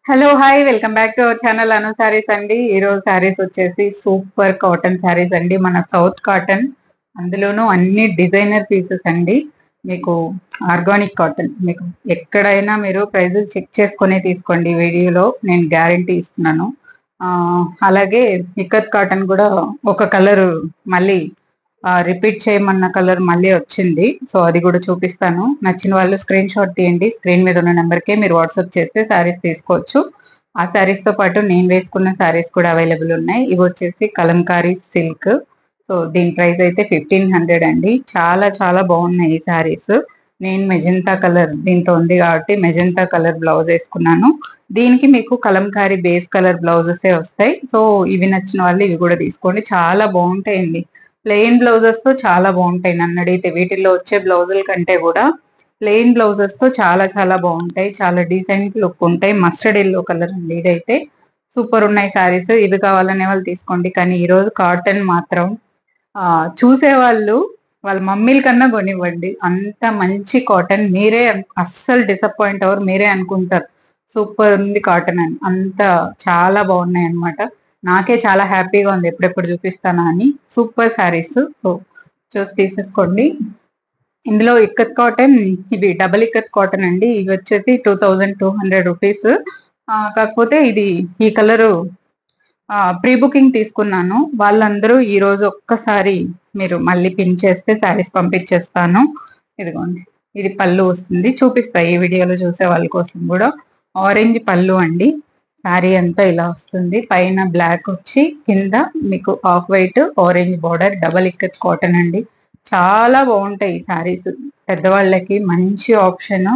Hello hi welcome back to our channel Anu sarees అండి. ఈ రోజు సారీస్ వచ్చేసి సూపర్ కాటన్ సారీస్ అండి, మన సౌత్ కాటన్, అందులోనూ అన్ని డిజైనర్ పీసెస్ అండి. మీకు ఆర్గానిక్ కాటన్, మీకు ఎక్కడైనా మీరు ప్రైజెస్ చెక్ చేసుకునే తీసుకోండి. వీడియోలో నేను గ్యారంటీ ఇస్తున్నాను. అలాగే ఇక్కత్ కాటన్ కూడా ఒక కలర్ మళ్ళీ రిపీట్ చేయమన్న కలర్ మళ్ళీ వచ్చింది. సో అది కూడా చూపిస్తాను. నచ్చిన వాళ్ళు స్క్రీన్ షాట్ తీయండి. స్క్రీన్ మీద ఉన్న నెంబర్కే మీరు వాట్సాప్ చేస్తే శారీస్ తీసుకోవచ్చు. ఆ శారీస్ తో పాటు నేను వేసుకున్న శారీస్ కూడా అవైలబుల్ ఉన్నాయి. ఇవి వచ్చేసి కలంకారీ సిల్క్. సో దీని ప్రైస్ అయితే 1500 అండి. చాలా చాలా బాగున్నాయి ఈ శారీస్. నేను మెజెంతా కలర్ దీంట్లో ఉంది కాబట్టి మెజెంతా కలర్ బ్లౌజ్ వేసుకున్నాను. దీనికి మీకు కలంకారీ బేస్ కలర్ బ్లౌజెస్ వస్తాయి. సో ఇవి నచ్చిన వాళ్ళు ఇవి కూడా తీసుకోండి, చాలా బాగుంటాయండి. ప్లెయిన్ బ్లౌజెస్ తో చాలా బాగుంటాయి. నన్ను అడిగితే వీటిల్లో వచ్చే బ్లౌజుల కంటే కూడా ప్లెయిన్ బ్లౌజెస్ తో చాలా చాలా బాగుంటాయి. చాలా డీసెంట్ లుక్ ఉంటాయి. మస్టర్డ్ ఎల్లో కలర్ అండి ఇదైతే. సూపర్ ఉన్నాయి సారీస్. ఇవి కావాలనే వాళ్ళు తీసుకోండి. కానీ ఈ రోజు కాటన్ మాత్రం చూసే వాళ్ళు వాళ్ళ మమ్మీల కన్నా కొనివ్వండి. అంత మంచి కాటన్, మీరే అస్సలు డిసప్పాయింట్ అవ్వరు. మీరే అనుకుంటారు సూపర్ ఉంది కాటన్ అని. అంత చాలా బాగున్నాయి అన్నమాట. నాకే చాలా హ్యాపీగా ఉంది ఎప్పుడెప్పుడు చూపిస్తానా అని. సూపర్ శారీస్. సో చూసి తీసేసుకోండి. ఇందులో ఇక్కత్ కాటన్, ఇవి డబుల్ ఇక్కత్ కాటన్ అండి. ఇవి వచ్చేసి 2200 రూపీస్. కాకపోతే ఇది ఈ కలరు ప్రీ బుకింగ్ తీసుకున్నాను. వాళ్ళందరూ ఈ రోజు ఒక్కసారి మీరు మళ్ళీ పిన్ చేస్తే శారీస్ పంపించేస్తాను. ఇదిగోండి, ఇది పళ్ళు వస్తుంది, చూపిస్తా ఈ వీడియోలో చూసే వాళ్ళ కోసం కూడా. ఆరెంజ్ పళ్ళు అండి. శారీ అంతా ఇలా వస్తుంది. పైన బ్లాక్ వచ్చి కింద మీకు off white orange border. Double ikat cotton అండి. చాలా బాగుంటాయి ఈ శారీస్. పెద్దవాళ్ళకి మంచి ఆప్షన్.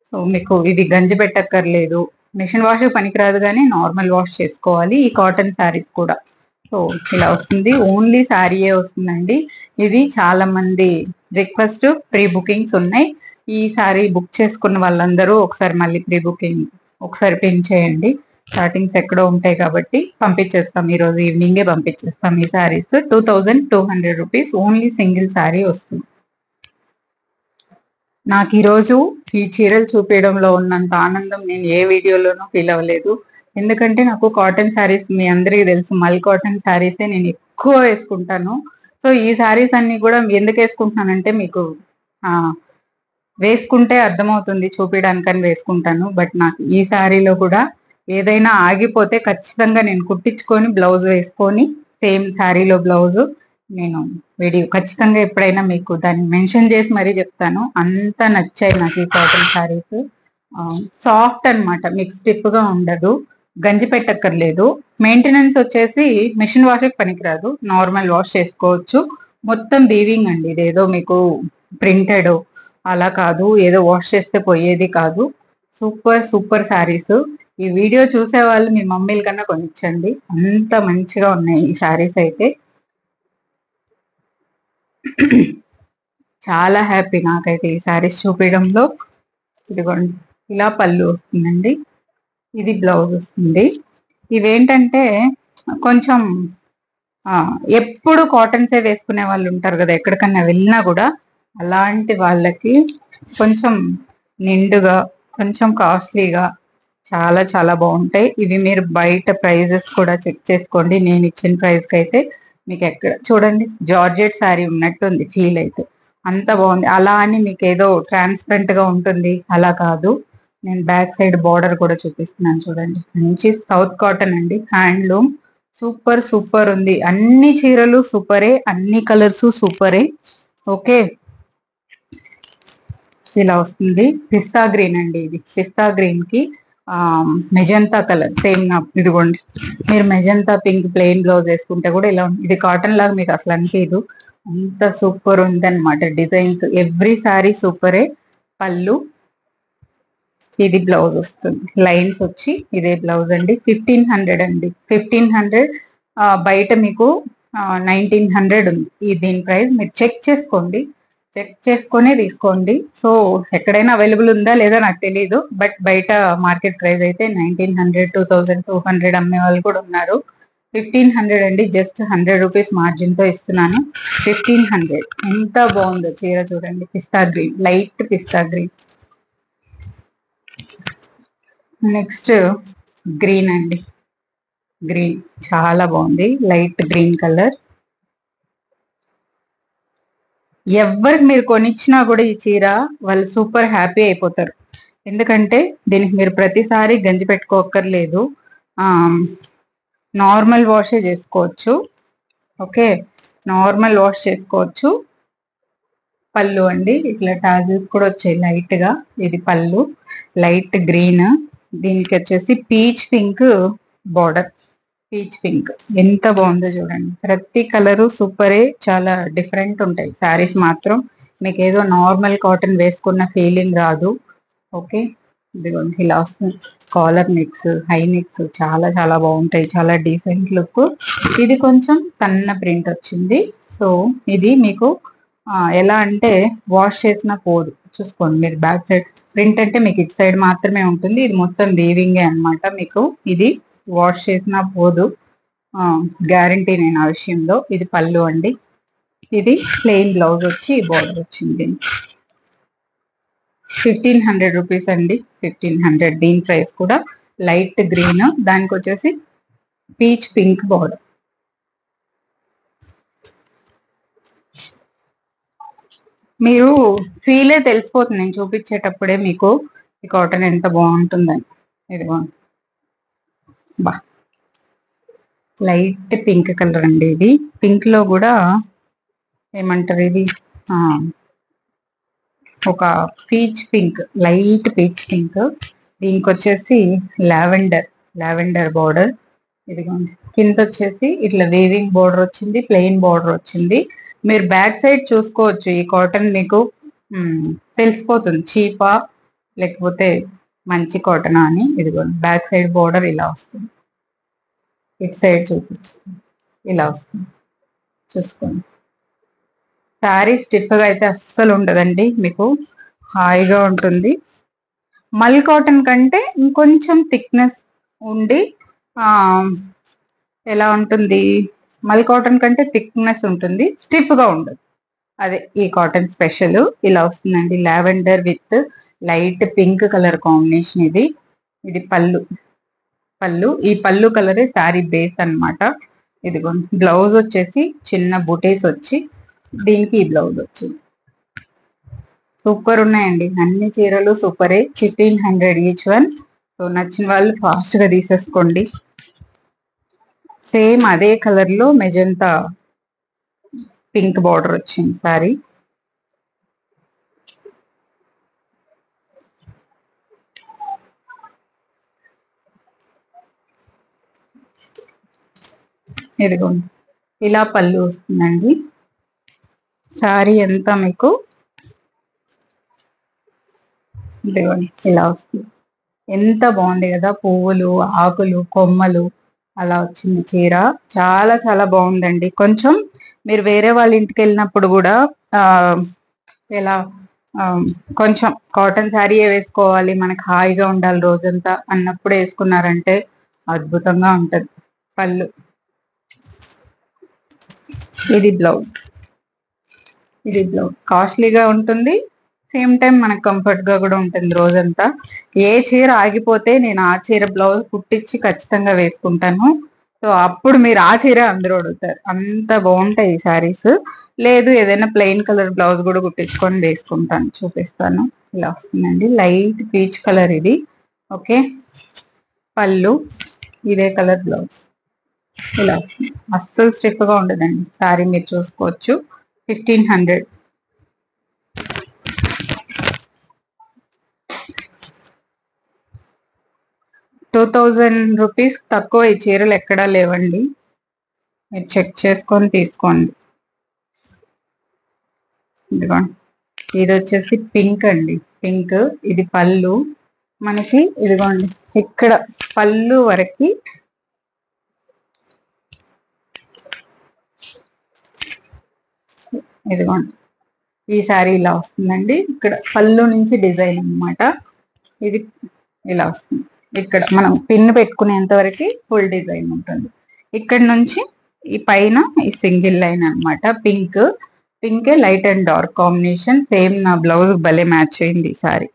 సో మీకు ఇది గంజి పెట్టక్కర్లేదు. మిషన్ వాష్ పనికిరాదు, కానీ నార్మల్ వాష్ చేసుకోవాలి ఈ కాటన్ శారీస్ కూడా. సో ఇలా వస్తుంది. ఓన్లీ శారీయే వస్తుందండి. ఇది చాలా మంది రిక్వెస్ట్, ప్రీ బుకింగ్స్ ఉన్నాయి. ఈ శారీ బుక్ చేసుకున్న వాళ్ళందరూ ఒకసారి మళ్ళీ ప్రీ బుకింగ్ ఒకసారి పిన్ చేయండి. స్టార్టింగ్స్ ఎక్కడో ఉంటాయి కాబట్టి పంపించేస్తాం. ఈ రోజు ఈవినింగే పంపించేస్తాం ఈ saris. 2200 rupees only single sari వస్తుంది. నాకు ఈరోజు ఈ చీరలు చూపించడంలో ఉన్నంత ఆనందం నేను ఏ వీడియోలోనూ ఫీల్ అవ్వలేదు. ఎందుకంటే నాకు కాటన్ శారీస్ మీ అందరికీ తెలుసు, మల్ కాటన్ శారీసే నేను ఎక్కువ వేసుకుంటాను. సో ఈ శారీస్ అన్ని కూడా ఎందుకు వేసుకుంటున్నానంటే మీకు వేసుకుంటే అర్థమవుతుంది, చూపించడానికని వేసుకుంటాను. బట్ నాకు ఈ శారీలో కూడా ఏదైనా ఆగిపోతే ఖచ్చితంగా నేను కుట్టించుకొని బ్లౌజ్ వేసుకొని సేమ్ శారీలో బ్లౌజ్ నేను వీడియో ఖచ్చితంగా ఎప్పుడైనా మీకు దాన్ని మెన్షన్ చేసి మరీ చెప్తాను. అంత నచ్చాయి నాకు ఈ కాటన్ శారీస్. సాఫ్ట్ అన్నమాట, మీకు స్టిఫ్ గా ఉండదు, గంజి పెట్టక్కర్లేదు. మెయింటెనెన్స్ వచ్చేసి మిషన్ వాష్ పనికిరాదు, నార్మల్ వాష్ చేసుకోవచ్చు. మొత్తం వీవింగ్ అండి. ఇదేదో మీకు ప్రింటెడ్ అలా కాదు, ఏదో వాష్ చేస్తే పోయేది కాదు. Super super saris. ఈ వీడియో చూసే వాళ్ళు మీ మమ్మీల కన్నా కొనిచ్చండి, అంత మంచిగా ఉన్నాయి ఈ శారీస్ అయితే. చాలా హ్యాపీ నాకైతే ఈ శారీస్ చూపించడంలో. ఇదిగోండి, ఇలా పళ్ళు వస్తుందండి, ఇది బ్లౌజ్ వస్తుంది. ఇవేంటంటే కొంచెం ఎప్పుడు కాటన్సే వేసుకునే వాళ్ళు ఉంటారు కదా, ఎక్కడికన్నా వెళ్ళినా కూడా. అలాంటి వాళ్ళకి కొంచెం నిండుగా, కొంచెం కాస్ట్లీగా చాలా చాలా బాగుంటాయి ఇవి. మీరు బయట ప్రైజెస్ కూడా చెక్ చేసుకోండి. నేను ఇచ్చిన ప్రైస్ కి అయితే మీకు ఎక్కడ చూడండి జార్జెట్ శారీ ఉన్నట్టు ఉంది ఫీల్ అయితే. అంత బాగుంది. అలా అని మీకు ఏదో ట్రాన్స్పరెంట్ గా ఉంటుంది అలా కాదు. నేను బ్యాక్ సైడ్ బార్డర్ కూడా చూపిస్తున్నాను చూడండి. మంచి సౌత్ కాటన్ అండి, హ్యాండ్లూమ్. సూపర్ సూపర్ ఉంది. అన్ని చీరలు సూపరే, అన్ని కలర్స్ సూపరే. ఓకే, ఇలా వస్తుంది. పిస్తా గ్రీన్ అండి ఇది. పిస్తా గ్రీన్ కి మెజంతా కలర్ సేమ్. ఇదిగోండి, మీరు మెజంతా పింక్ ప్లెయిన్ బ్లౌజ్ వేసుకుంటే కూడా ఇలా ఉంది. ఇది కాటన్ లాగా మీకు అసలు అనిపించదు, అంత సూపర్ ఉంది అనమాట. డిజైన్స్ ఎవ్రీ సారీ సూపరే. పళ్ళు, ఇది బ్లౌజ్ వస్తుంది. లైన్స్ వచ్చి ఇదే బ్లౌజ్ అండి. 1500 అండి, 1500. బయట మీకు 1900 ఉంది ఈ దీని ప్రైస్. మీరు చెక్ చేసుకోండి, చెక్ చేసుకునే తీసుకోండి. సో ఎక్కడైనా అవైలబుల్ ఉందా లేదా నాకు తెలియదు, బట్ బయట మార్కెట్ ప్రైస్ అయితే 1900, 2200 అమ్మే వాళ్ళు కూడా ఉన్నారు. 1500 అండి, జస్ట్ 100 రూపీస్ మార్జిన్ తో ఇస్తున్నాను. 1500. ఎంత బాగుందో చీర చూడండి. పిస్తా గ్రీన్, లైట్ పిస్తా గ్రీన్. నెక్స్ట్ గ్రీన్ అండి, గ్రీన్ చాలా బాగుంది, లైట్ గ్రీన్ కలర్. ఎవరికి మీరు కొనిచ్చినా కూడా ఈ చీర వాళ్ళు సూపర్ హ్యాపీ అయిపోతారు. ఎందుకంటే దీనికి మీరు ప్రతిసారి గంజి పెట్టుకోక్కర్లేదు, నార్మల్ వాషే చేసుకోవచ్చు. ఓకే, నార్మల్ వాష్ చేసుకోవచ్చు. పళ్ళు అండి, ఇట్లా టాజిల్స్ కూడా వచ్చాయి లైట్ గా. ఇది పళ్ళు, లైట్ గ్రీన్. దీనికి వచ్చేసి peach pink border. Peach pink ఎంత బాగుందో చూడండి. ప్రతి కలరు సూపరే, చాలా డిఫరెంట్ ఉంటాయి శారీస్ మాత్రం. మీకు ఏదో నార్మల్ కాటన్ వేసుకున్న ఫీలింగ్ రాదు. ఓకే, ఇదిగోండి ఇలా వస్తుంది. కాలర్ నెక్స్, హై నెక్స్ చాలా చాలా బాగుంటాయి, చాలా డీసెంట్ లుక్. ఇది కొంచెం సన్న ప్రింట్ వచ్చింది. సో ఇది మీకు ఎలా అంటే వాష్ చేసిన పోదు. చూసుకోండి మీరు, బ్యాక్ సైడ్ ప్రింట్ అంటే మీకు ఇటు సైడ్ మాత్రమే ఉంటుంది, ఇది మొత్తం వీవింగే అన్నమాట. మీకు ఇది వాష్ చేసినా పోదు, గ్యారంటీ నేను ఆ విషయంలో. ఇది పళ్ళు అండి, ఇది ప్లెయిన్ బ్లౌజ్ వచ్చి బార్డర్ వచ్చింది. 1500 రూపీస్ అండి, 1500. దీని ప్రైస్ కూడా లైట్ గ్రీన్, దానికి వచ్చేసి పీచ్ పింక్ బార్డర్. మీరు ఫీలే తెలిసిపోతుంది నేను చూపించేటప్పుడే మీకు ఈ కాటన్ ఎంత బాగుంటుందని. ఇదిగో బా, లైట్ పింక్ కలర్ అండి. ఇది పింక్ లో కూడా ఏమంటారు, ఇది ఒక peach pink, light peach pink. దీనికి వచ్చేసి లావెండర్ బార్డర్. ఇదిగోండి, కింద వచ్చేసి ఇట్లా వేవింగ్ బార్డర్ వచ్చింది, ప్లెయిన్ బార్డర్ వచ్చింది. మీరు బ్యాక్ సైడ్ చూసుకోవచ్చు, ఈ కాటన్ మీకు తెలిసిపోతుంది చీపా లేకపోతే మంచి కాటనా అని. ఇదిగోండి, బ్యాక్ సైడ్ బార్డర్ ఇలా వస్తుంది, ఇటు సైడ్ చూపిస్తుంది, ఇలా వస్తుంది. చూసుకోండి, శారీ స్టిఫ్ గా అయితే అస్సలు ఉండదండి, మీకు హాయిగా ఉంటుంది. మల్ కాటన్ కంటే ఇంకొంచెం థిక్నెస్ ఉండి ఎలా ఉంటుంది, మల్ కాటన్ కంటే థిక్నెస్ ఉంటుంది, స్టిఫ్ గా ఉండదు. అదే ఈ కాటన్ స్పెషల్. ఇలా వస్తుందండి, lavender with light pink colour combination. ఇది పళ్ళు. ఈ పళ్ళు కలరే శారీ బేస్ అన్నమాట. ఇదిగో బ్లౌజ్ వచ్చేసి చిన్న బుటీస్ వచ్చి దీనికి ఈ బ్లౌజ్ వచ్చింది. సూపర్ ఉన్నాయండి, అన్ని చీరలు సూపరే. 1500 ఈచ్ వన్. సో నచ్చిన వాళ్ళు ఫాస్ట్ గా తీసేసుకోండి. సేమ్ అదే కలర్ లో మెజంతా పింక్ బార్డర్ వచ్చింది సారీ. ఇదిగోండి, ఇలా పళ్ళు వస్తుందండి. సారీ అంతా మీకు ఇదిగోండి ఇలా వస్తుంది. ఎంత బాగుంది కదా, పువ్వులు, ఆకులు, కొమ్మలు అలా వచ్చింది చీర. చాలా చాలా బాగుందండి. కొంచెం మీరు వేరే వాళ్ళ ఇంటికి వెళ్ళినప్పుడు కూడా ఎలా కొంచెం కాటన్ శారీయే వేసుకోవాలి, మనకు హాయిగా ఉండాలి రోజంతా అన్నప్పుడు వేసుకున్నారంటే అద్భుతంగా ఉంటది. పళ్ళు, ఇది బ్లౌజ్. కాస్ట్లీగా ఉంటుంది, సేమ్ టైం మనకు కంఫర్ట్ గా కూడా ఉంటుంది రోజంతా. ఏ చీర ఆగిపోతే నేను ఆ చీర బ్లౌజ్ కుట్టించి ఖచ్చితంగా వేసుకుంటాను. సో అప్పుడు మీరు ఆ చీర అందరూ అడుగుతారు, అంత బాగుంటాయి ఈ శారీస్. లేదు ఏదైనా ప్లెయిన్ కలర్ బ్లౌజ్ కూడా కుట్టించుకొని వేసుకుంటాను, చూపిస్తాను. ఇలా వస్తుందండి, లైట్ పీచ్ కలర్ ఇది. ఓకే, పళ్ళు, ఇదే కలర్ బ్లౌజ్. ఇలా వస్తుంది, అస్సలు స్టిఫ్ గా ఉండదండి శారీ, మీరు చూసుకోవచ్చు. 1500. 2000 రూపీస్ తక్కువ ఈ చీరలు ఎక్కడా లేవండి, మీరు చెక్ చేసుకొని తీసుకోండి. ఇదిగోండి, ఇది వచ్చేసి పింక్ అండి, పింక్. ఇది పళ్ళు మనకి. ఇదిగోండి, ఇక్కడ పళ్ళు వరకు ఇదిగోండి ఈ శారీ ఇలా వస్తుందండి. ఇక్కడ పళ్ళు నుంచి డిజైన్ అన్నమాట. ఇది ఇలా వస్తుంది. ఇక్కడ మనం పిన్ పెట్టుకునేంత వరకు ఫుల్ డిజైన్ ఉంటుంది. ఇక్కడ నుంచి ఈ పైన ఈ సింగిల్ లైన్ అన్నమాట. Pink light and dark combination. Same నా బ్లౌజ్ భలే మ్యాచ్ అయింది ఈ సారీ,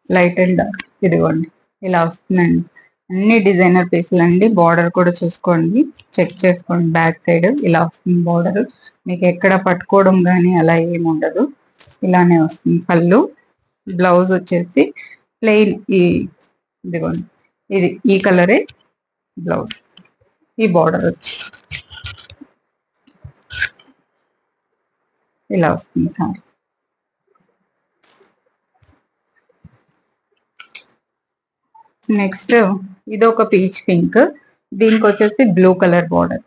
లైట్ అండ్ డార్క్. ఇదిగోండి ఇలా వస్తుందండి. అన్ని డిజైనర్ పీసులు అండి. బార్డర్ కూడా చూసుకోండి, చెక్ చేసుకోండి. బ్యాక్ సైడ్ ఇలా వస్తుంది బార్డర్. మీకు ఎక్కడ పట్టుకోవడం కానీ అలా ఏమి ఉండదు, ఇలానే వస్తుంది. పళ్ళు, బ్లౌజ్ వచ్చేసి ప్లెయిన్. ఇదిగోండి, ఇది ఈ కలరే బ్లౌజ్. ఈ బార్డర్ వచ్చి ఇలా వస్తుంది సార్. నెక్స్ట్ ఇది ఒక పీచ్ పింక్, దీనికి వచ్చేసి బ్లూ కలర్ బార్డర్.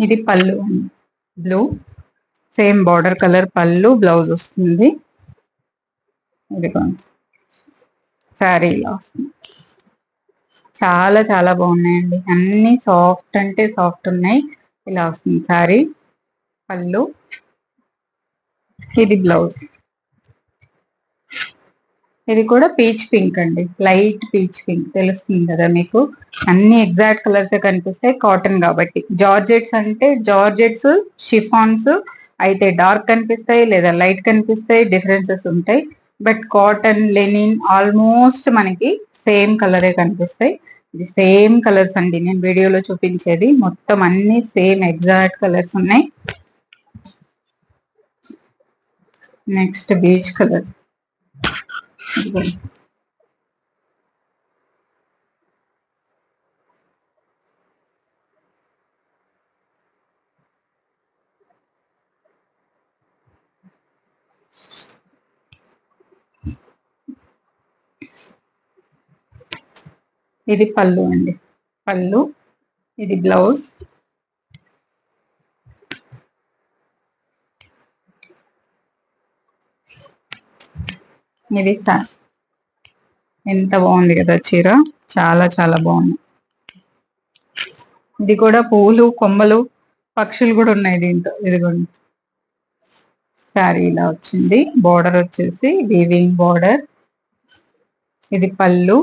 ఇది పళ్ళు అండి, బ్లూ, సేమ్ బార్డర్ కలర్ పళ్ళు, బ్లౌజ్ వస్తుంది. ఇదిగోండి శారీ ఇలా వస్తుంది. చాలా చాలా బాగున్నాయండి, అన్ని సాఫ్ట్ అంటే సాఫ్ట్ ఉన్నాయి. ఇలా వస్తుంది శారీ, పళ్ళు, ఇది బ్లౌజ్. ఇది కూడా పీచ్ పింక్ అండి, లైట్ పీచ్ పింక్, తెలుస్తుంది కదా మీకు. అన్ని ఎగ్జాక్ట్ కలర్స్ కనిపిస్తాయి, కాటన్ కాబట్టి. జార్జెట్స్ అంటే జార్జెట్స్, షిఫాన్స్ అయితే డార్క్ కనిపిస్తాయి లేదా లైట్ కనిపిస్తాయి, డిఫరెన్సెస్ ఉంటాయి. బట్ కాటన్, లెనిన్ ఆల్మోస్ట్ మనకి సేమ్ కలరే కనిపిస్తాయి. ఇది సేమ్ కలర్స్ అండి, నేను వీడియోలో చూపించేది మొత్తం అన్ని సేమ్ ఎగ్జాక్ట్ కలర్స్ ఉన్నాయి. Next beach colour. ఇది పళ్ళు అండి, పళ్ళు, ఇది బ్లౌజ్. ఇది సార్, ఎంత బాగుంది కదా చీర, చాలా చాలా బాగుంది. ఇది కూడా పూలు, కొమ్మలు, పక్షులు కూడా ఉన్నాయి దీంతో. ఇదిగోండి శారీ ఇలా వచ్చింది. బార్డర్ వచ్చేసి వీవింగ్ బార్డర్. ఇది పళ్ళు,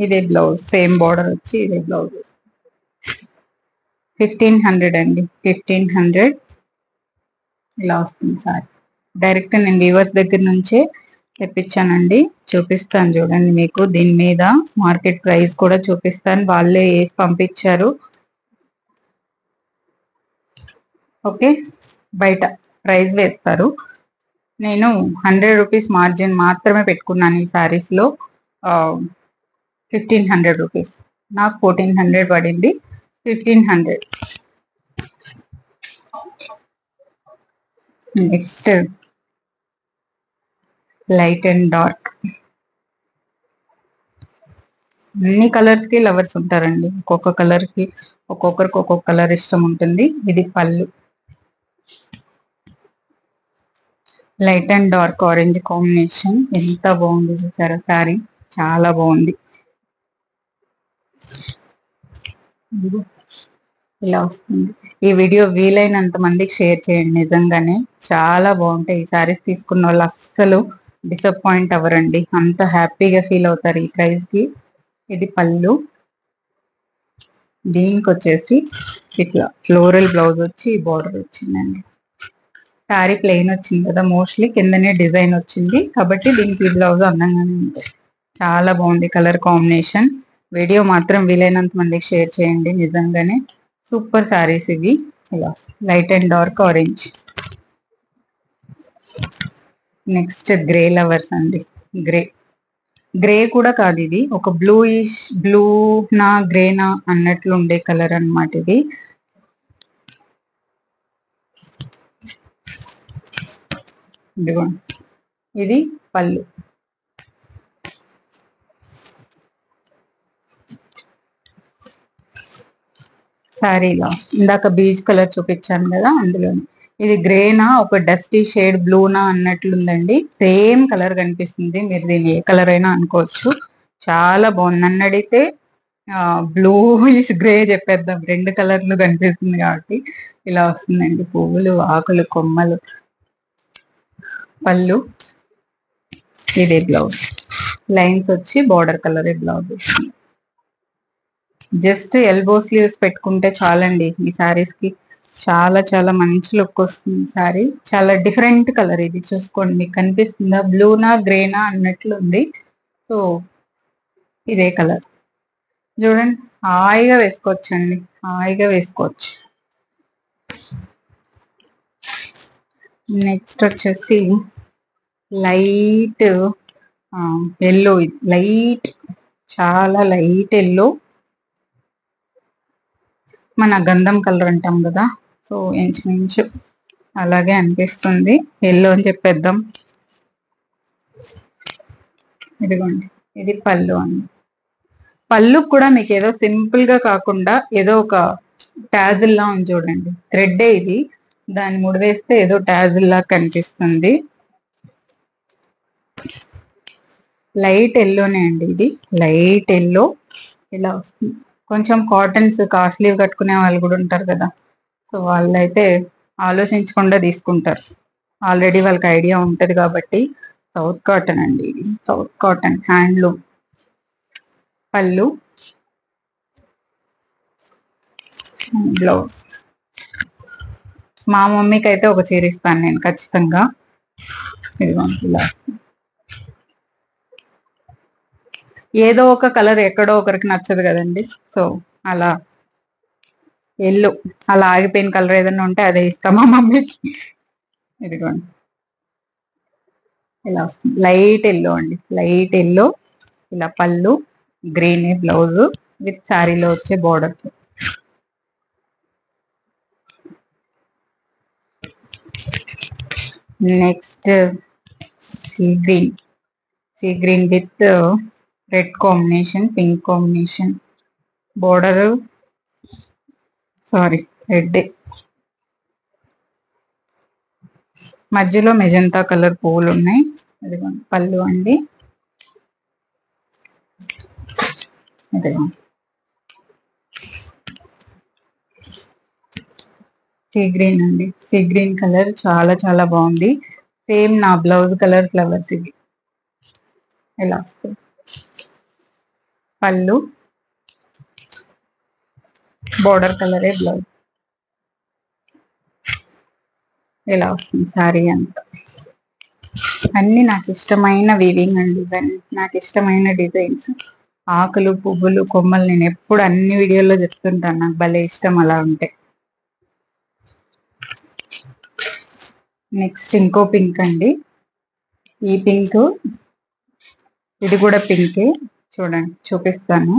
ఇదే బ్లౌజ్, సేమ్ బార్డర్ వచ్చి ఇదే బ్లౌజ్. 1500 అండి, 1500 ఇలా వస్తుంది సారీ. డైరెక్ట్ నేను వీవర్స్ దగ్గర నుంచే తెప్పించానండి, చూపిస్తాను చూడండి మీకు. దీని మీద మార్కెట్ ప్రైస్ కూడా చూపిస్తాను, వాళ్ళే వేసి పంపించారు. ఓకే, బయట ప్రైస్ వేస్తారు. నేను 100 రూపీస్ మార్జిన్ మాత్రమే పెట్టుకున్నాను ఈ సారీస్ లో. 1500 రూపీస్, నాకు 1400 పడింది. 1500. Next light and dark. అన్ని కలర్స్ కి లవర్స్ ఉంటారండి, ఒక్కొక్క కలర్ కి ఒక్కొక్కరికి ఒక్కొక్క కలర్ ఇష్టం ఉంటుంది. ఇది పళ్ళు, light and dark orange combination. ఎంత బాగుంది చూసారా శారీ, చాలా బాగుంది. ఇలా వస్తుంది. ఈ వీడియో వీలైనంత మందికి షేర్ చేయండి, నిజంగానే చాలా బాగుంటాయి. ఈ శారీస్ తీసుకున్న వాళ్ళు అస్సలు డిసప్పాయింట్ అవ్వరండి, అంత హ్యాపీగా ఫీల్ అవుతారు ఈ ప్రైస్ కి. ఇది పళ్ళు, దీనికి వచ్చేసి ఇట్లా ఫ్లోరల్ బ్లౌజ్ వచ్చి బార్డర్ వచ్చిందండి. శారీ ప్లెయిన్ వచ్చింది కదా, మోస్ట్లీ కిందనే డిజైన్ వచ్చింది కాబట్టి దీనికి బ్లౌజ్ అందంగానే ఉంటుంది. చాలా బాగుంది కలర్ కాంబినేషన్. వీడియో మాత్రం వీలైనంత మందికి షేర్ చేయండి, నిజంగానే సూపర్ శారీస్ ఇవి. ఇలా light and dark orange. Next grey lovers అండి, గ్రే. గ్రే కూడా కాదు, ఇది ఒక బ్లూయిష్, బ్లూ నా గ్రేనా అన్నట్లు ఉండే కలర్ అన్నమాట ఇది. ఇదిగోండి, ఇది పళ్ళు. శారీలో ఇందాక బీచ్ కలర్ చూపించాను కదా, అందులోని ఇది గ్రేనా, ఒక డస్టీ షేడ్ బ్లూనా అన్నట్లుందండి. సేమ్ కలర్ కనిపిస్తుంది, మీరు దీన్ని ఏ కలర్ అయినా అనుకోవచ్చు. చాలా బాగుంది. నన్ను అడిగితే బ్లూయిష్ గ్రే చెప్పేద్దాం, రెండు కలర్లు కనిపిస్తుంది కాబట్టి. ఇలా వస్తుందండి, పువ్వులు, ఆకులు, కొమ్మలు, పళ్ళు, ఇదే బ్లౌజ్. లైన్స్ వచ్చి border colour blouse. Just elbow sleeves పెట్టుకుంటే చాలండి ఈ సారీస్ కి. చాలా చాలా మంచి లుక్ వస్తుంది సారీ. చాలా డిఫరెంట్ కలర్ ఇది, చూసుకోండి మీకు కనిపిస్తుందా, బ్లూనా గ్రేనా అన్నట్లు ఉంది. సో ఇదే కలర్ చూడండి, హాయిగా వేసుకోవచ్చండి, హాయిగా వేసుకోవచ్చు. నెక్స్ట్ వచ్చేసి లైట్ ఎల్లో, లైట్ చాలా లైట్ ఎల్లో, మన గంధం కలర్ అంటాం కదా, సో ఇంచుమించు అలాగే అనిపిస్తుంది. ఎల్లో అని చెప్పేద్దాం. ఇదిగోండి, ఇది పళ్ళు అండి. పళ్ళు కూడా మీకు ఏదో సింపుల్ గా కాకుండా ఏదో ఒక టాజిల్ లా ఉంది చూడండి, థ్రెడ్ ఇది, దాన్ని ముడివేస్తే ఏదో టాజిల్ లా కనిపిస్తుంది. లైట్ ఎల్లోనే అండి ఇది, లైట్ ఎల్లో ఇలా వస్తుంది. కొంచెం కాటన్స్ కాస్ట్లీ కట్టుకునే వాళ్ళు కూడా ఉంటారు కదా, సో వాళ్ళైతే ఆలోచించకుండా తీసుకుంటారు, ఆల్రెడీ వాళ్ళకి ఐడియా ఉంటది కాబట్టి. సౌత్ కాటన్ అండి ఇది, సౌత్ కాటన్ హ్యాండ్లూమ్. పళ్ళు, బ్లౌజ్. మా మమ్మీకి అయితే ఒక చీర ఇస్తాను నేను ఖచ్చితంగా. ఇదిగో ఇలా ఏదో ఒక కలర్ ఎక్కడో ఒకరికి నచ్చదు కదండి, సో అలా ఎల్లో అలా ఆగిపోయిన కలర్ ఏదైనా ఉంటే అదే ఇస్తాం మా మమ్మీకి. ఇదిగోండి ఇలా వస్తుంది, లైట్ ఎల్లో అండి, లైట్ ఎల్లో. ఇలా పళ్ళు, గ్రీన్ బ్లౌజ్ విత్ శారీలో వచ్చే border. Next sea green, sea green with red combination, pink combination, border sorry red, మధ్యలో మెజంతా కలర్ పువ్వులు ఉన్నాయి. ఇదిగోండి పళ్ళు అండి, ఇదిగోండి సీ గ్రీన్ అండి, సీ గ్రీన్ కలర్ చాలా చాలా బాగుంది. సేమ్ నా బ్లౌజ్ కలర్ ఫ్లవర్స్ ఇవి. ఇలా వస్తుంది పళ్ళు, బోర్డర్ కలరే బ్లౌజ్. ఇలా వస్తుంది శారీ అంతా. అన్ని నాకు ఇష్టమైన వీవింగ్ అండి, ఇవన్నీ నాకు ఇష్టమైన డిజైన్స్. ఆకులు, పువ్వులు, కొమ్మలు నేను ఎప్పుడు అన్ని వీడియోల్లో చెప్తుంటాను, నాకు భలే ఇష్టం అలా ఉంటే. నెక్స్ట్ ఇంకో పింక్ అండి, ఈ పింక్, ఇది కూడా పింకే. చూడండి చూపిస్తాను,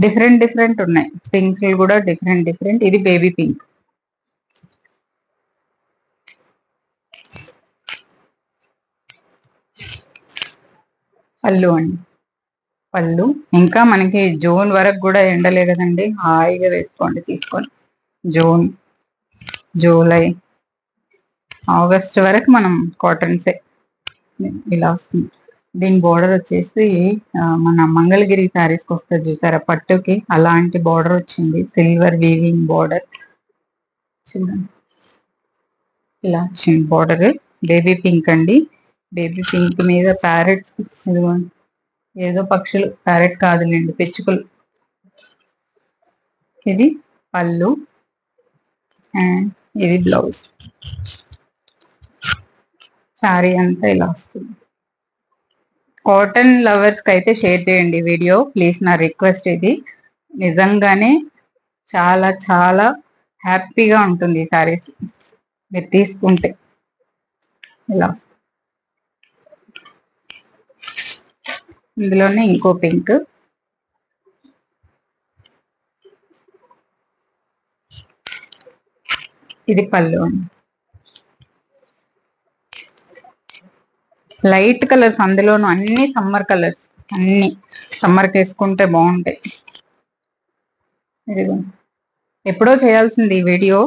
డిఫరెంట్ డిఫరెంట్ ఉన్నాయి పింక్లు కూడా, డిఫరెంట్ డిఫరెంట్. ఇది బేబీ పింక్. పళ్ళు అండి, పళ్ళు. ఇంకా మనకి జూన్ వరకు కూడా ఎండలే కదండి, హాయిగా వేసుకోండి తీసుకొని. జూన్, జూలై, ఆగస్ట్ వరకు మనం కాటన్సే. ఇలా వస్తుంది. దీని బోర్డర్ వచ్చేసి మన మంగళగిరి శారీస్కి వస్తుంది చూసారా పట్టుకి, అలాంటి బోర్డర్ వచ్చింది, సిల్వర్ వీవింగ్ బోర్డర్. చూడండి ఇలా వచ్చింది బోర్డర్. బేబీ పింక్ అండి, బేబీ పింక్ మీద ప్యారెట్స్, ఇదిగోండి ఏదో పక్షులు, ప్యారెట్ కాదులేండి పిచ్చుకలు. ఇది పళ్ళు అండ్ ఇది బ్లౌజ్. శారీ అంతా ఇలా వస్తుంది. కాటన్ లవర్స్ కి అయితే షేర్ చేయండి వీడియో ప్లీజ్, నా రిక్వెస్ట్ ఇది. నిజంగానే చాలా చాలా హ్యాపీగా ఉంటుంది ఈ శారీస్ మీరు తీసుకుంటే. ఇలా వస్తుంది. ఇందులోనే ఇంకో పింక్, ఇది పళ్ళు అండి. లైట్ కలర్స్ అందులోనూ, అన్ని సమ్మర్ కలర్స్, అన్ని సమ్మర్కి వేసుకుంటే బాగుంటాయి. ఇదిగో ఎప్పుడో చేయాల్సింది ఈ వీడియో,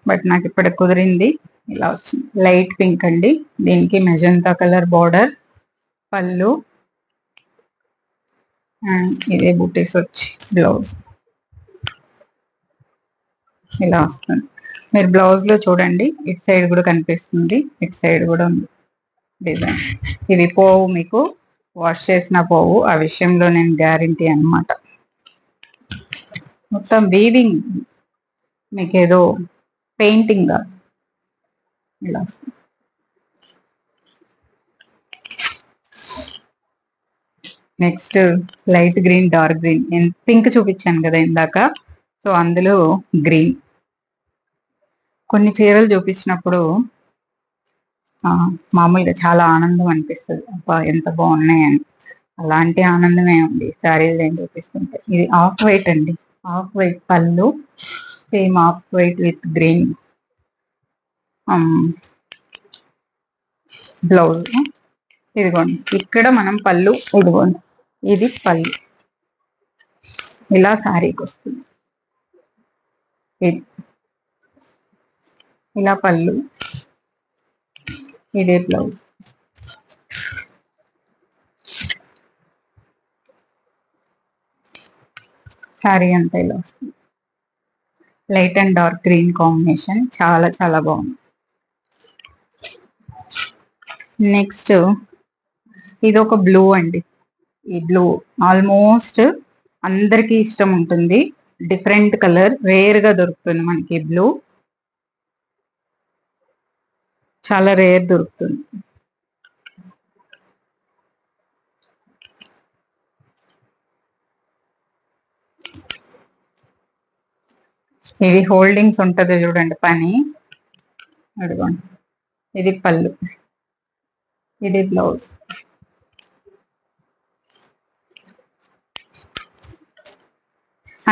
బట్ నాకు ఇప్పుడు కుదిరింది. ఇలా వచ్చింది లైట్ పింక్ అండి, దీనికి మెజంతా కలర్ బార్డర్, పళ్ళు అండ్ ఇదే బూటీస్ వచ్చి బ్లౌజ్. ఇలా వస్తుంది. మీరు బ్లౌజ్ లో చూడండి, ఇటు సైడ్ కూడా కనిపిస్తుంది, ఇటు సైడ్ కూడా ఉంది డిజైన్. ఇది పోవు, మీకు వాష్ చేసిన పోవు, ఆ విషయంలో నేను గ్యారంటీ అన్నమాట. మొత్తం వీవింగ్, మీకు ఏదో పెయింటింగ్ ఇలా వస్తుంది. Next light green, dark green, pink చూపించాను కదా ఇందాక, సో అందులో గ్రీన్. కొన్ని చీరలు చూపించినప్పుడు మామూలుగా చాలా ఆనందం అనిపిస్తుంది, అబ్బా ఎంత బాగున్నాయని. అలాంటి ఆనందమే ఉంది శారీలు నేను చూపిస్తుంటే. ఇది ఆఫ్ వైట్ అండి, ఆఫ్ వైట్ పళ్ళు, same off white with green blouse. ఇదిగోండి ఇక్కడ మనం పళ్ళు, ఇదిగోండి ఇది పళ్ళు, ఇలా శారీకి వస్తుంది. ఇలా పళ్ళు, ఇదే బ్లౌజ్. శారీ అంతా ఇలా వస్తుంది. Light and dark green combination, చాలా చాలా బాగుంది. నెక్స్ట్ ఇది ఒక బ్లూ అండి. ఈ బ్లూ ఆల్మోస్ట్ అందరికీ ఇష్టం ఉంటుంది, డిఫరెంట్ కలర్, రేర్ గా దొరుకుతుంది మనకి బ్లూ, చాలా రేర్ దొరుకుతుంది. ఇవి హోల్డింగ్స్ ఉంటది చూడండి పని, అదిగోండి ఇది పళ్ళు, ఇది బ్లౌజ్.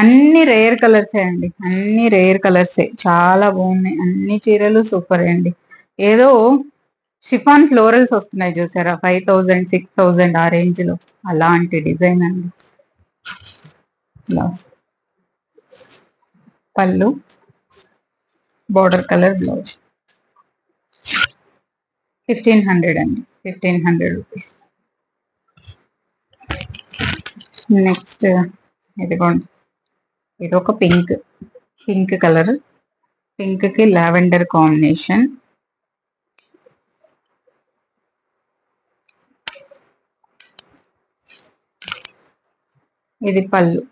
అన్ని రేర్ కలర్సే అండి, అన్ని రేర్ కలర్సే, చాలా బాగున్నాయి. అన్ని చీరలు సూపర్ అండి. ఏదో షిఫాన్ ఫ్లోరల్స్ వస్తున్నాయి చూసారా, 5000 6000 ఆ రేంజ్ లో, అలాంటి డిజైన్ అండి. బ్లౌజ్, పళ్ళు, బోర్డర్ కలర్ బ్లౌజ్. 1500 అండి, 1500 రూపీస్. నెక్స్ట్ ఇదిగోండి, ఇది ఒక పింక్, పింక్ కలర్, పింక్ కి లావెండర్ కాంబినేషన్. ఇది పళ్ళు,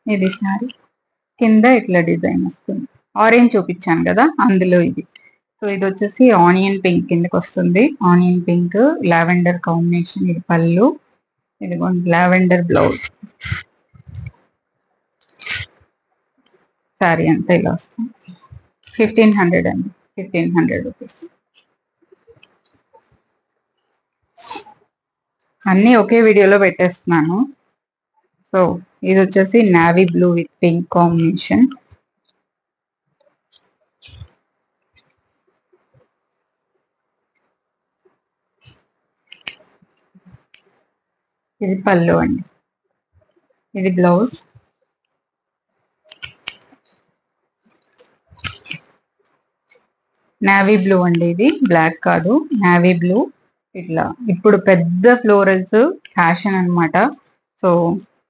ఇది సారీ. కింద ఇట్లా డిజైన్ వస్తుంది. ఆరెంజ్ చూపించాను కదా అందులో ఇది. సో ఇది వచ్చేసి ఆనియన్ పింక్ కిందకి వస్తుంది, ఆనియన్ పింక్ లావెండర్ కాంబినేషన్. ఇది పళ్ళు, ఇదిగోండి లావెండర్ బ్లౌజ్. శారీ అంతా ఇలా వస్తుంది. 1500 అండి, 1500 రూపీస్. అన్నీ ఒకే వీడియోలో పెట్టేస్తున్నాను. సో ఇది వచ్చేసి navy blue with pink combination. ఇది పళ్ళు అండి, ఇది బ్లౌజ్. నావీ బ్లూ అండి, ఇది బ్లాక్ కాదు, నావీ బ్లూ. ఇట్లా ఇప్పుడు పెద్ద ఫ్లోరల్స్ ఫ్యాషన్ అన్నమాట. సో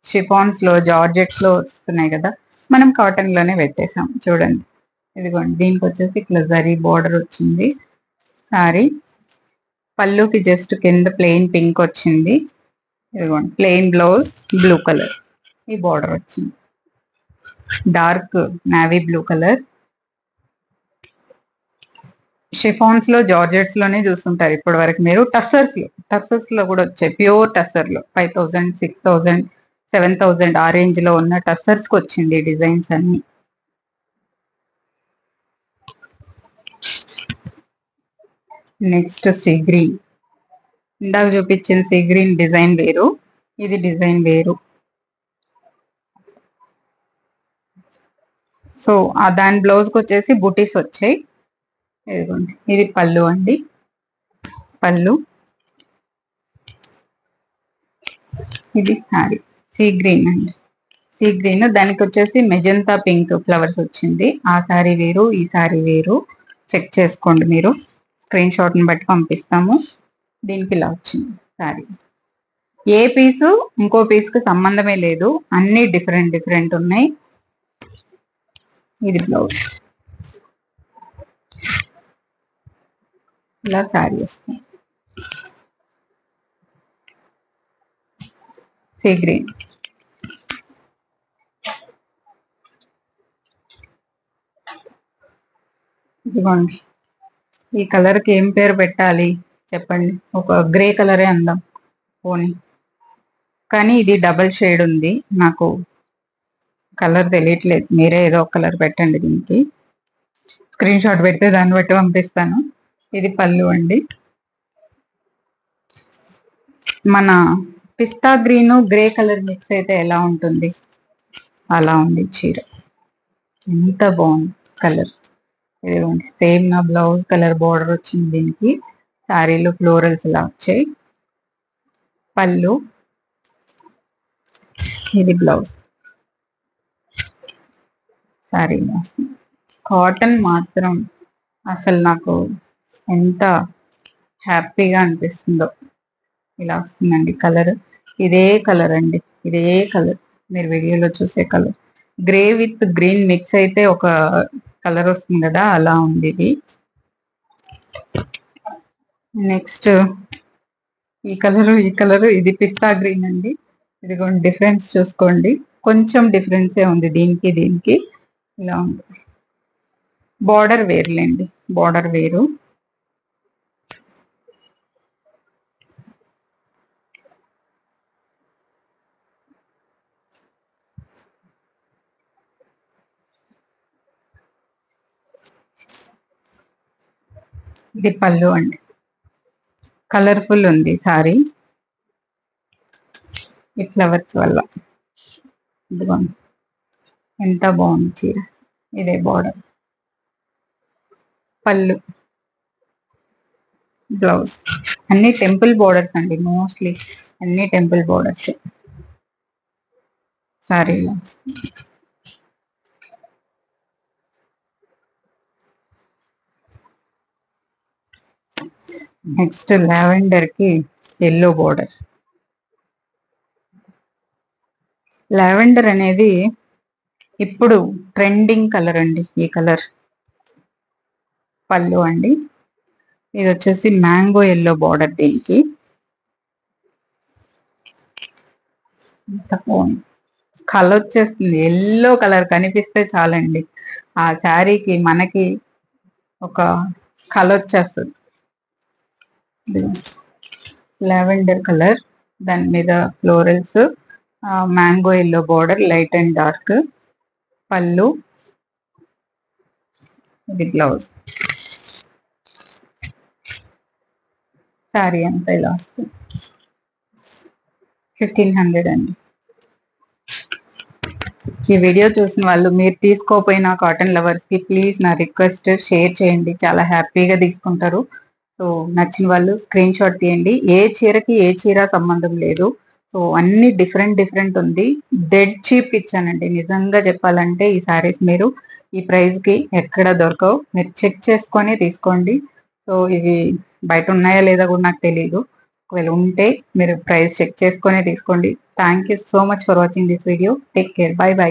షిఫాన్స్ లో, జార్జెట్స్ లో వస్తున్నాయి కదా, మనం కాటన్ లోనే పెట్టేసాం చూడండి. ఇదిగోండి దీనికి వచ్చేసి ఇట్లా జరీ బార్డర్ వచ్చింది సారీ. పళ్ళుకి జస్ట్ కింద ప్లెయిన్ పింక్ వచ్చింది. ఇదిగోండి ప్లెయిన్ బ్లౌజ్, బ్లూ కలర్, ఈ బార్డర్ వచ్చింది. Dark navy blue colour. Chiffons లో, జార్జెట్స్ లోనే చూస్తుంటారు ఇప్పటి వరకు మీరు. టస్సర్స్ లో కూడా వచ్చాయి, ప్యూర్ టస్సర్ లో 5000 6000 7000 ఆ రేంజ్ లో ఉన్న టస్సర్స్ కి వచ్చింది డిజైన్స్ అన్ని. నెక్స్ట్ సీ గ్రీన్, ఇందాక చూపించిన సీ గ్రీన్ డిజైన్ వేరు, ఇది డిజైన్ వేరు. సో దాని బ్లౌజ్ కి వచ్చేసి బుటీస్ వచ్చాయి. ఇదిగోండి ఇది పళ్ళు అండి, పళ్ళు. ఇది సారీ, సీ గ్రీన్ అండి, సీ గ్రీన్. దానికి వచ్చేసి మెజంతా పింక్ ఫ్లవర్స్ వచ్చింది. ఆ సారీ వేరు, ఈ సారీ వేరు, చెక్ చేసుకోండి మీరు. స్క్రీన్ షాట్ ని బట్టి పంపిస్తాము. దీనికి ఇలా వచ్చింది సారీ. ఏ పీసు ఇంకో పీస్ కి సంబంధమే లేదు, అన్ని డిఫరెంట్ డిఫరెంట్ ఉన్నాయి. ఇది బ్లౌజ్, ఇలా శారీ వస్తుంది. Sea green. ఇదిగోండి, ఈ కలర్ కి ఏం పేరు పెట్టాలి చెప్పండి. ఒక గ్రే కలరే అందాం పోనీ, కానీ ఇది డబల్ షేడ్ ఉంది, నాకు కలర్ తెలియట్లేదు. మీరే ఏదో ఒక కలర్ పెట్టండి దీనికి. స్క్రీన్ షాట్ పెడితే దాన్ని బట్టి పంపిస్తాను. ఇది పళ్ళు అండి. మన పిస్తా గ్రీన్ గ్రే కలర్ మిక్స్ అయితే ఎలా ఉంటుంది అలా ఉంది చీర. ఎంత బాగుంది కలర్. ఇదిగోండి, సేమ్ నా బ్లౌజ్ కలర్ బార్డర్ వచ్చింది దీనికి. శారీలో ఫ్లోరల్స్ ఇలా వచ్చాయి. పళ్ళు, ఇది బ్లౌజ్. శారీ వస్తుంది. కాటన్ మాత్రం అసలు నాకు ఎంత హ్యాపీగా అనిపిస్తుందో. ఇలా వస్తుందండి కలర్. ఇదే కలర్ అండి, ఇదే కలర్ మీరు వీడియోలో చూసే colour. Grey with green mix అయితే ఒక కలర్ వస్తుంది కదా, అలా ఉంది ఇది. నెక్స్ట్ ఈ కలర్ ఇది పిస్తా గ్రీన్ అండి. ఇదిగోండి, డిఫరెన్స్ చూసుకోండి, కొంచెం డిఫరెన్సే ఉంది దీనికి. ఇలా ఉంది. బార్డర్ వేరులేండి, బార్డర్ వేరు. ఇది పళ్ళు అండి. కలర్ఫుల్ ఉంది సారీ ఈ ఫ్లవర్స్ వల్ల. ఇదిగోండి, ఎంత బాగుంది చీర. ఇదే బార్డర్. పళ్ళు, బ్లౌజ్. అన్ని టెంపుల్ బోర్డర్స్ అండి, మోస్ట్లీ అన్ని టెంపుల్ బోర్డర్స్ సారీలో. నెక్స్ట్ లావెండర్ కి ఎల్లో బోర్డర్. లావెండర్ అనేది ఇప్పుడు ట్రెండింగ్ కలర్ అండి, ఈ కలర్. పళ్ళు అండి. ఇది వచ్చేసి మ్యాంగో ఎల్లో బార్డర్ దీనికి. కలర్ వచ్చేస్తుంది, ఎల్లో కలర్ కనిపిస్తే చాలండి ఆ శారీకి, మనకి ఒక కలర్ వచ్చేస్తుంది. లావెండర్ కలర్, దాని మీద florals, mango yellow border, light and dark. పళ్ళు, ఇది బ్లౌజ్. శారీ అంతా ఇలా వస్తుంది. 1500 అండి. ఈ వీడియో చూసిన వాళ్ళు, మీరు తీసుకోపోయిన కాటన్ లవర్స్ కి ప్లీజ్ నా రిక్వెస్ట్, షేర్ చేయండి, చాలా హ్యాపీగా తీసుకుంటారు. సో నచ్చిన వాళ్ళు స్క్రీన్ షాట్ తీయండి. ఏ చీరకి ఏ చీర సంబంధం లేదు. సో అన్ని డిఫరెంట్ ఉంది. డెడ్ చీప్ ఇచ్చానండి, నిజంగా చెప్పాలంటే. ఈ సారీస్ మీరు ఈ ప్రైస్ కి ఎక్కడ దొరకవు, మీరు చెక్ చేసుకొని తీసుకోండి. సో ఇవి బయట ఉన్నాయా లేదా కూడా నాకు తెలియదు. ఒకవేళ ఉంటే మీరు ప్రైస్ చెక్ చేసుకొని తీసుకోండి. Thank you so much for watching this video. Take care, by by.